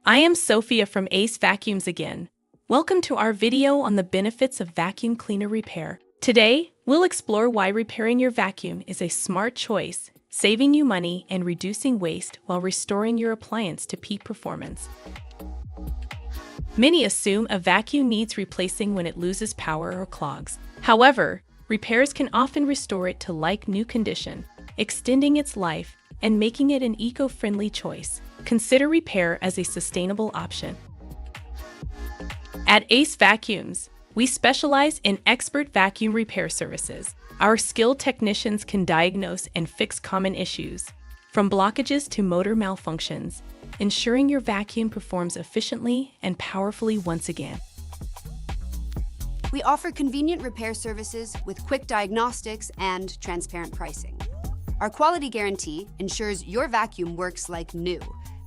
I am Sophia from AceVacuums again. Welcome to our video on the benefits of vacuum cleaner repair. Today, we'll explore why repairing your vacuum is a smart choice, saving you money and reducing waste while restoring your appliance to peak performance. Many assume a vacuum needs replacing when it loses power or clogs. However, repairs can often restore it to like-new condition, extending its life and making it an eco-friendly choice. Consider repair as a sustainable option. At AceVacuums, we specialize in expert vacuum repair services. Our skilled technicians can diagnose and fix common issues, from blockages to motor malfunctions, ensuring your vacuum performs efficiently and powerfully once again. We offer convenient repair services with quick diagnostics and transparent pricing. Our quality guarantee ensures your vacuum works like new,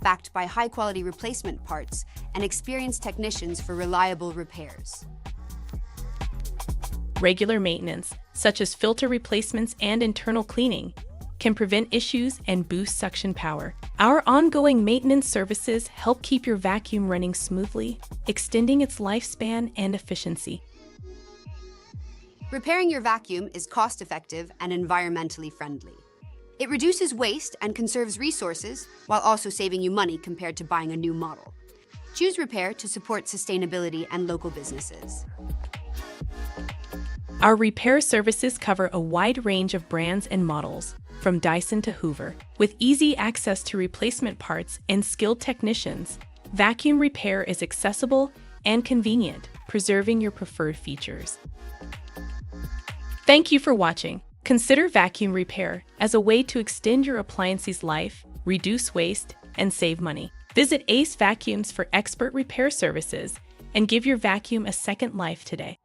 backed by high-quality replacement parts and experienced technicians for reliable repairs. Regular maintenance, such as filter replacements and internal cleaning, can prevent issues and boost suction power. Our ongoing maintenance services help keep your vacuum running smoothly, extending its lifespan and efficiency. Repairing your vacuum is cost-effective and environmentally friendly. It reduces waste and conserves resources while also saving you money compared to buying a new model. Choose repair to support sustainability and local businesses. Our repair services cover a wide range of brands and models, from Dyson to Hoover. With easy access to replacement parts and skilled technicians, vacuum repair is accessible and convenient, preserving your preferred features. Thank you for watching. Consider vacuum repair as a way to extend your appliance's life, reduce waste, and save money. Visit AceVacuums for expert repair services and give your vacuum a second life today.